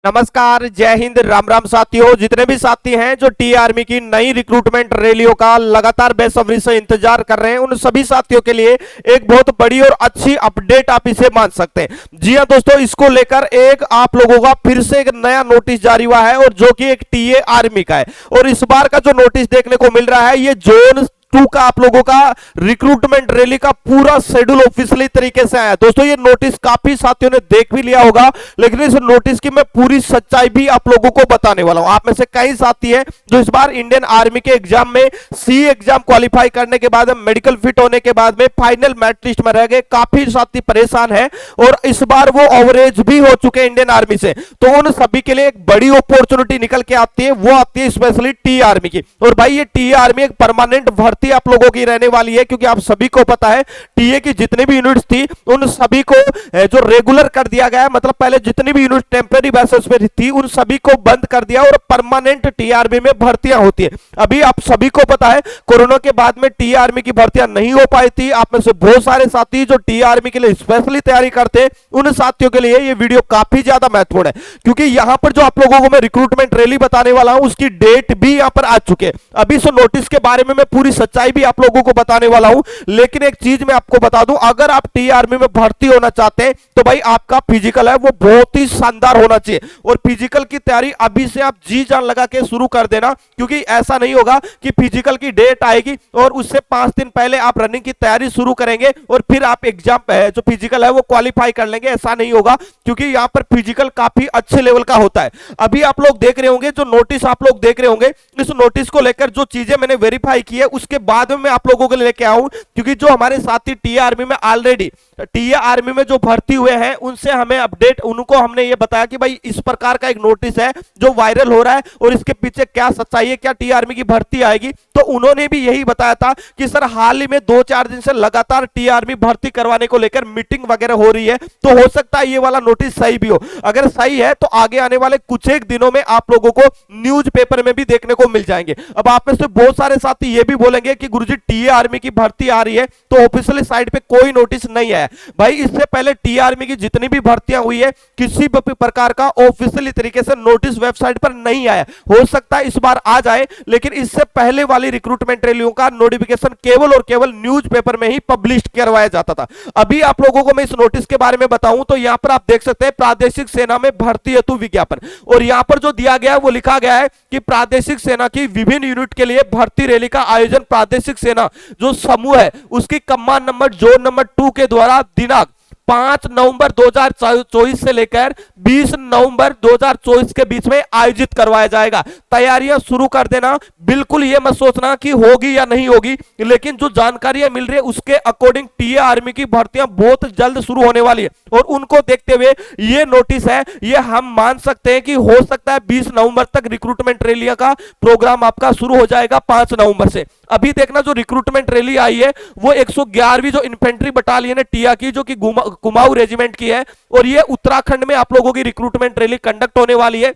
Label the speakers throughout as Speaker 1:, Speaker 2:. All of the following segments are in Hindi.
Speaker 1: नमस्कार, जय हिंद, राम राम साथियों। जितने भी साथी हैं जो टी आर्मी की नई रिक्रूटमेंट रैलियों का लगातार बेसब्री से इंतजार कर रहे हैं, उन सभी साथियों के लिए एक बहुत बड़ी और अच्छी अपडेट आप इसे मान सकते हैं। जी हां दोस्तों, इसको लेकर एक आप लोगों का फिर से एक नया नोटिस जारी हुआ है और जो कि एक टीए आर्मी का है। और इस बार का जो नोटिस देखने को मिल रहा है, ये जोन 2 का आप लोगों का रिक्रूटमेंट रैली का पूरा शेड्यूल ऑफिशियली तरीके से आया है। दोस्तों, ये नोटिस काफी साथियों ने देख भी लिया होगा, लेकिन इस नोटिस की मैं पूरी सच्चाई भी आप लोगों को बताने वाला हूं। आप में से कई साथी हैं जो इस बार इंडियन आर्मी के एग्जाम में सी एग्जाम क्वालिफाई करने के बाद, मेडिकल फिट होने के बाद में फाइनल मेरिट लिस्ट में रह गए। काफी साथी परेशान है और इस बार वो ओवरेज भी हो चुके हैं इंडियन आर्मी से। तो उन सभी के लिए एक बड़ी अपॉर्चुनिटी निकल के आती है, वो आती है स्पेशली टी आर्मी की। और भाई, ये टी आर्मी एक परमानेंट भर्ती आप लोगों की रहने वाली है, क्योंकि आप सभी को पता है टीए की जितनी भी यूनिट्स थी उन सभी को जो रेगुलर कर दिया गया है। मतलब पहले जितनी भी यूनिट टेम्पररी बेसिस पे थी उन सभी को बंद कर दिया और परमानेंट टी आर्मी में भर्तियां होती है। अभी आप सभी को पता है कोरोना के बाद में टी आर्मी की भर्तियां नहीं हो पाई थी। आप में से बहुत सारे साथी जो टी आर्मी के लिए स्पेशली तैयारी करते हैं, उन साथियों के लिए ये वीडियो काफी ज्यादा महत्वपूर्ण है, क्योंकि यहां पर जो आप लोगों को मैं रिक्रूटमेंट रैली बताने वाला हूं उसकी डेट भी यहां पर आ चुके हैं। अभी इस नोटिस के बारे में मैं पूरी सच्चाई भी आप लोगों को बताने वाला हूं, लेकिन एक चीज मैं आपको बता दूं, अगर आप टी आर्मी में भर्ती होना चाहते हैं तो भाई आपका फिजिकल है वो बहुत ही शानदार होना चाहिए। और फिजिकल की तैयारी अभी से आप जी जान लगा के शुरू कर देना, क्योंकि ऐसा नहीं होगा कि फिजिकल की डेट आएगी और उससे 5 दिन पहले आप रनिंग की तैयारी शुरू करेंगे और फिर आप एग्जाम जो फिजिकल है वो क्वालिफाई कर लेंगे। ऐसा नहीं होगा, क्योंकि यहां पर फिजिकल काफी अच्छे लेवल का होता है। अभी आप लोग देख रहे होंगे, जो नोटिस आप लोग देख रहे होंगे, इस नोटिस को लेकर जो चीजें मैंने वेरीफाई की है उसके बाद में मैं आप लोगों के लिए लेके आऊं, क्योंकि जो हमारे साथी टी आर्मी में ऑलरेडी टी आर्मी में जो भर्ती हुए हैं उनसे हमें अपडेट, उनको हमने ये बताया कि भाई इस प्रकार का एक नोटिस है जो वायरल हो रहा है और इसके पीछे क्या सच्चाई है, क्या टी आर्मी की भर्ती आएगी। तो उन्होंने भी यही बताया था कि सर हाल ही में 2-4 दिन से लगातार टी आर्मी भर्ती करवाने को लेकर मीटिंग वगैरह हो रही है, तो हो सकता है ये वाला नोटिस सही भी हो। अगर सही है तो आगे आने वाले कुछ एक दिनों में आप लोगों को न्यूज पेपर में भी देखने को मिल जाएंगे। अब आप में से बहुत सारे साथी ये भी बोलेंगे कि गुरुजी टी आर्मी की भर्ती आ रही है तो ऑफिशियल साइट पे कोई नोटिस नहीं आया। भाई, इससे पहले टी आर्मी की जितनी भी भर्तियां हुई है किसी भी प्रकार का ऑफिशियली तरीके से नोटिस वेबसाइट पर नहीं आया। हो सकता है इस बार आ जाए, लेकिन इससे पहले वाली रिक्रूटमेंट रैलियों का नोटिफिकेशन केवल और केवल न्यूज पेपर में ही पब्लिश करवाया जाता था। अभी आप लोगों को मैं इस नोटिस के बारे में बताऊं तो यहां पर आप देख सकते हैं प्रादेशिक सेना में भर्ती हेतु विज्ञापन, और यहां पर जो दिया गया है वो लिखा गया है कि प्रादेशिक सेना की विभिन्न यूनिट के लिए भर्ती रैली का आयोजन प्रादेशिक सेना जो समूह है उसकी कमान नंबर जोन नंबर 2 के द्वारा दिनांक 5 नवंबर 2024 से लेकर 20 नवंबर 2024 के बीच में आयोजित करवाया जाएगा। तैयारियां शुरू कर देना, बिल्कुल ये मत सोचना कि होगी या नहीं होगी, लेकिन जो जानकारियां मिल रही है उसके अकॉर्डिंग टीए आर्मी की भर्तियां बहुत जल्द शुरू होने वाली है। और उनको देखते हुए ये नोटिस है, ये हम मान सकते हैं कि हो सकता है 20 नवंबर तक रिक्रूटमेंट रैली का प्रोग्राम आपका शुरू हो जाएगा 5 नवंबर से। अभी देखना, जो रिक्रूटमेंट रैली आई है वो 111वीं जो इन्फेंट्री बटालियन है टिया की, जो कि कुमाऊं रेजिमेंट की है, और ये उत्तराखंड में आप लोगों की रिक्रूटमेंट रैली कंडक्ट होने वाली है,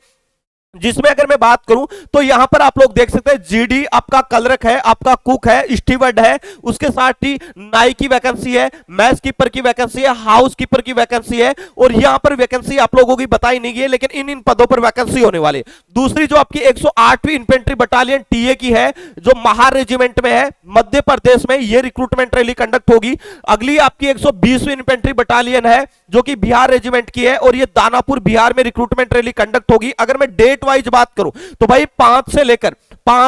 Speaker 1: जिसमें अगर मैं बात करूं तो यहां पर आप लोग देख सकते हैं जीडी आपका क्लर्क है, आपका कुक है, स्टीवर्ड है, उसके साथ ही नाई की वैकेंसी है, मैच कीपर की वैकेंसी है, हाउस कीपर की वैकेंसी है, और यहां पर वैकेंसी आप लोगों की बताई नहीं गई है, लेकिन इन पदों पर वैकेंसी होने वाली है। दूसरी जो आपकी 108वीं इन्फेंट्री बटालियन टीए की है, जो महार रेजिमेंट में है मध्य प्रदेश में, यह रिक्रूटमेंट रैली कंडक्ट होगी। अगली आपकी 120वीं इन्फेंट्री बटालियन है जो कि बिहार रेजिमेंट की है, और यह दानापुर बिहार में रिक्रूटमेंट रैली कंडक्ट होगी। अगर मैं डेट वाइज बात करूं तो भाई 5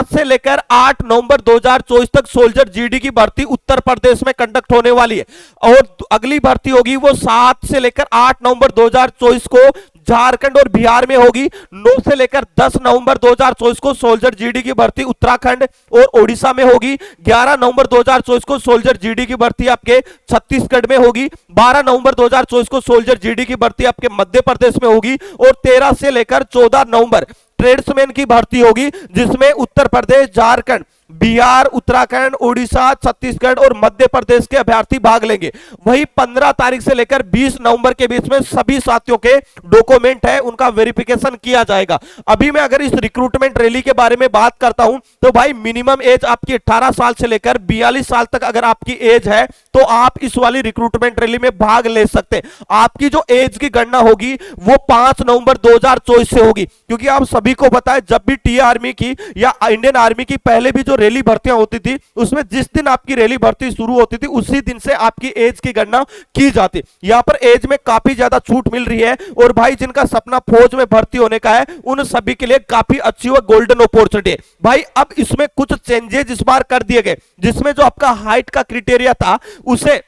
Speaker 1: से लेकर 8 नवंबर 2024 तक सोल्जर जीडी की भर्ती उत्तर प्रदेश में कंडक्ट होने वाली है, और अगली भर्ती होगी वो 7 से लेकर 8 नवंबर 2024 को झारखंड और बिहार में होगी। 9 से लेकर 10 नवंबर 2024 को सोल्जर जीडी की भर्ती उत्तराखंड और ओडिशा में होगी। 11 नवंबर 2024 को सोल्जर जीडी की भर्ती आपके छत्तीसगढ़ में होगी। 12 नवंबर 2024 को सोल्जर जीडी की भर्ती आपके मध्य प्रदेश में होगी, और 13 से लेकर 14 नवंबर ट्रेड्समैन की भर्ती होगी, जिसमें उत्तर प्रदेश, झारखंड, बिहार, उत्तराखंड, उड़ीसा, छत्तीसगढ़ और मध्य प्रदेश के अभ्यर्थी भाग लेंगे। वही 15 तारीख से लेकर 20 नवंबर के बीच में सभी साथियों के डॉक्यूमेंट है उनका वेरिफिकेशन किया जाएगा। अभी मैं अगर इस रिक्रूटमेंट रैली के बारे में बात करता हूं तो भाई मिनिमम एज आपकी 18 साल से लेकर 42 साल तक अगर आपकी एज है तो आप इस वाली रिक्रूटमेंट रैली में भाग ले सकते हैं। आपकी जो एज की गणना होगी वो 5 नवंबर 2024 से होगी, क्योंकि आप सभी को पता है जब भी टी आर्मी की या इंडियन आर्मी की पहले भी जो रैली भर्तियां होती थी उसमें जिस दिन आपकी रैली भर्ती शुरू होती थी उसी दिन से आपकी एज की गणना की जाती। यहां पर एज में काफी ज्यादा छूट मिल रही है और भाई जिनका सपना फौज में भर्ती होने का है उन सभी के लिए काफी अच्छी व गोल्डन अपॉर्चुनिटी है। भाई अब इसमें कुछ चेंजेस इस बार कर दिए गए, जिसमें जो आपका हाइट का क्राइटेरिया था उसे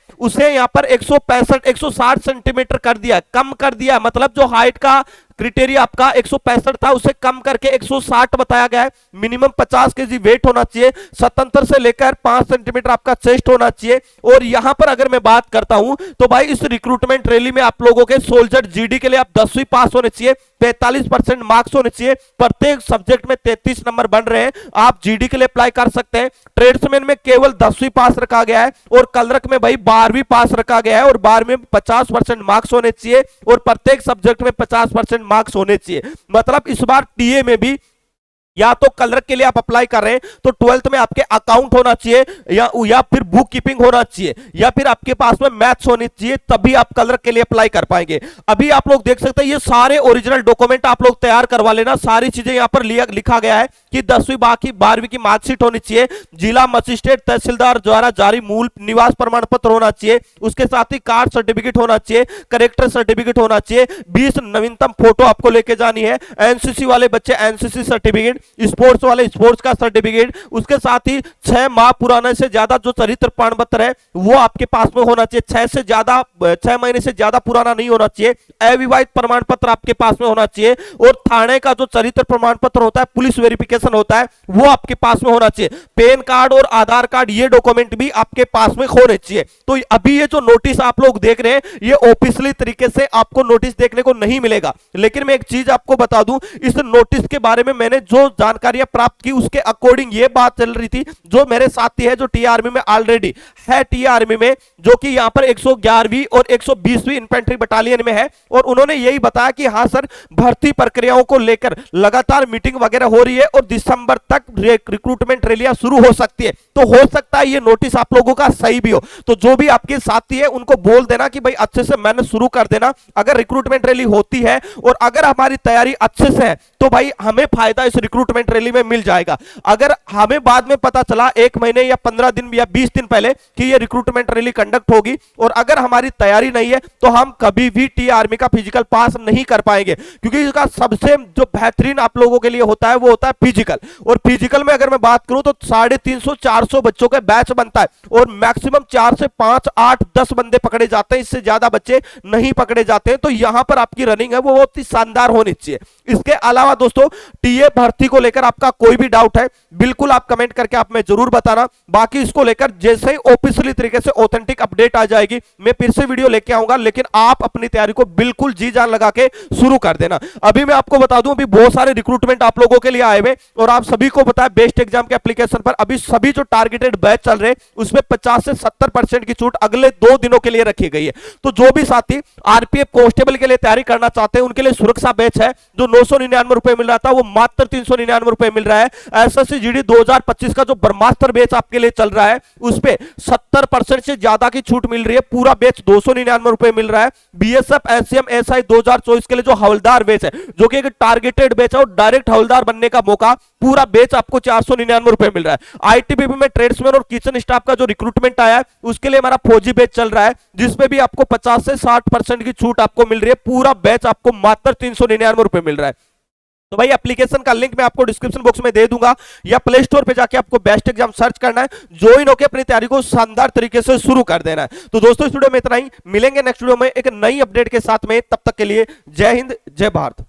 Speaker 1: यहां पर 160 सेंटीमीटर कर दिया, कम कर दिया। मतलब जो हाइट का क्राइटेरिया आपका 165 था उसे कम करके 160 बताया गया है। मिनिमम 50 केजी वेट होना चाहिए, 77 से लेकर 5 सेंटीमीटर आपका चेस्ट होना चाहिए। और यहां पर अगर मैं बात करता हूं तो भाई इस रिक्रूटमेंट रैली में आप लोगों के सोल्जर जीडी के लिए आप 10वीं पास होने चाहिए, 45% मार्क्स होने चाहिए, प्रत्येक सब्जेक्ट में 33 नंबर बन रहे हैं, आप जीडी के लिए अप्लाई कर सकते हैं। ट्रेड्समैन में केवल 10वीं पास रखा गया है और कलरक में भाई 12वीं पास रखा गया है और 12वीं में 50% मार्क्स होने चाहिए और प्रत्येक सब्जेक्ट में 50% मार्क्स होने चाहिए। मतलब इस बार टीए में भी या तो कलरक के लिए आप अप्लाई कर रहे हैं तो 12th में आपके अकाउंट होना चाहिए या फिर बुक कीपिंग होना चाहिए या फिर आपके पास में मैथ्स होनी चाहिए, तभी आप कलरक के लिए अप्लाई कर पाएंगे। अभी आप लोग देख सकते हैं ये सारे ओरिजिनल डॉक्यूमेंट आप लोग तैयार करवा लेना। सारी चीजें यहां पर लिखा गया है कि 10वीं 12वीं की मार्कशीट होनी चाहिए, जिला मजिस्ट्रेट तहसीलदार द्वारा जारी मूल निवास प्रमाण पत्र होना चाहिए, उसके साथ ही कास्ट सर्टिफिकेट होना चाहिए, करेक्टर सर्टिफिकेट होना चाहिए, 20 नवीनतम फोटो आपको लेके जानी है, एनसीसी वाले बच्चे एनसीसी सर्टिफिकेट, स्पोर्ट्स वाले स्पोर्ट्स का सर्टिफिकेट, उसके साथ ही 6 माह पुराने से ज्यादा जो चरित्र प्रमाण पत्र है वो आपके पास में होना चाहिए। 6 महीने से ज्यादा पुराना नहीं होना चाहिए। अविवाहित प्रमाण पत्र आपके पास में होना चाहिए और थाने का जो चरित्र प्रमाण पत्र होता है, पुलिस वेरिफिकेशन होता है, वो आपके पास में होना चाहिए। पैन कार्ड और आधार कार्ड ये डॉक्यूमेंट भी आपके पास में होने चाहिए। तो अभी ये जो नोटिस आप लोग देख रहे हैं ये ऑफिशियली तरीके से आपको नोटिस देखने को नहीं मिलेगा, लेकिन मैं एक चीज आपको बता दूं, इस नोटिस के बारे में मैंने जो जानकारियां प्राप्त की उसके अकॉर्डिंग ये बात चल रही थी, जो मेरे साथी है जो टी आर्मी में ऑलरेडी है, टी आर्मी में जो कि यहां पर 111वीं और 120वीं इन्फेंट्री बटालियन में है, और उन्होंने यही बताया कि हां सर भर्ती प्रक्रियाओं को लेकर लगातार मीटिंग वगैरह हो रही है और दिसंबर तक रिक्रूटमेंट रैलियां शुरू हो सकती है। तो हो सकता है ये नोटिस आप लोगों का सही भी हो, तो जो भी आपके साथी है उनको बोल देना कि भाई अच्छे से मेहनत शुरू कर देना। अगर रिक्रूटमेंट रैली होती है और अगर हमारी तैयारी अच्छे से है तो भाई हमें फायदा इस रिक्रूटमेंट रैली में मिल जाएगा। अगर हमें बाद में पता चला 1 महीने या 15 दिन या 20 दिन पहले कि ये रिक्रूटमेंट रैली कंडक्ट होगी और अगर हमारी तैयारी नहीं है तो हम कभी भी टी आर्मी का फिजिकल पास नहीं कर पाएंगे, क्योंकि इसका सबसे जो बेहतरीन आप लोगों के लिए होता है वो होता है फिजिकल। और फिजिकल में अगर मैं बात करूं तो 350-400 बच्चों का बैच बनता है और मैक्सिमम 4 से 5, 8, 10 बंदे पकड़े जाते हैं, इससे ज्यादा बच्चे नहीं पकड़े जाते हैं। तो यहां पर आपकी रनिंग है वो बहुत ही शानदार होनी चाहिए। इसके अलावा दोस्तों टीए भर्ती को लेकर आपका कोई भी डाउट है बिल्कुल आप कमेंट करके आप में जरूर बताना। बाकी इसको लेकर जैसे ही ऑफिशियली तरीके से ऑथेंटिक अपडेट आ जाएगी मैं फिर से वीडियो लेके आऊंगा, लेकिन आप अपनी तैयारी को बिल्कुल जी जान लगा के शुरू कर देना। अभी मैं आपको बता दूं अभी बहुत सारे रिक्रूटमेंट आप लोगों के लिए आए हुए और आप सभी को पता है बेस्ट एग्जाम के एप्लीकेशन पर अभी सभी जो टारगेटेड बैच चल रहे हैं उसमें 50 से 70% की छूट अगले 2 दिनों के लिए रखी गई है। तो जो भी साथी आरपीएफ कांस्टेबल के लिए तैयारी करना चाहते हैं उनके लिए सुरक्षा बैच है जो 999 रुपए मिल रहा था वो मात्र 399 रुपए मिल रहा है। एसएससी जीडी 2025 का जो ब्रह्मास्त्र बैच आपके लिए चल रहा है उस पे 70% से ज्यादा की छूट मिल रही है, पूरा बैच 299 रुपए मिल रहा है। बीएसएफ एससीएम एसआई 2024 के लिए जो हवलदार बैच है जो कि एक टारगेटेड बैच है और डायरेक्ट हवलदार बनने का मौका, पूरा बैच आपको 499 रुपए मिल रहा है। आईटीबीपी में ट्रेड्समैन और किचन स्टाफ का जो रिक्रूटमेंट आया है उसके लिए हमारा फौजी बैच चल रहा है जिसमें भी आपको 50 से 60% की छूट आपको मिल रही है, पूरा बैच आपको मात्र 399 रुपए मिल रहा है। तो भाई एप्लीकेशन का लिंक मैं आपको डिस्क्रिप्शन बॉक्स में दे दूंगा या प्ले स्टोर पे जाके आपको बेस्ट एग्जाम सर्च करना है, ज्वाइन होकर अपनी तैयारी को शानदार तरीके से शुरू कर देना है। तो दोस्तों इस वीडियो में इतना ही, मिलेंगे नेक्स्ट वीडियो में एक नई अपडेट के साथ में, तब तक के लिए जय हिंद जय भारत।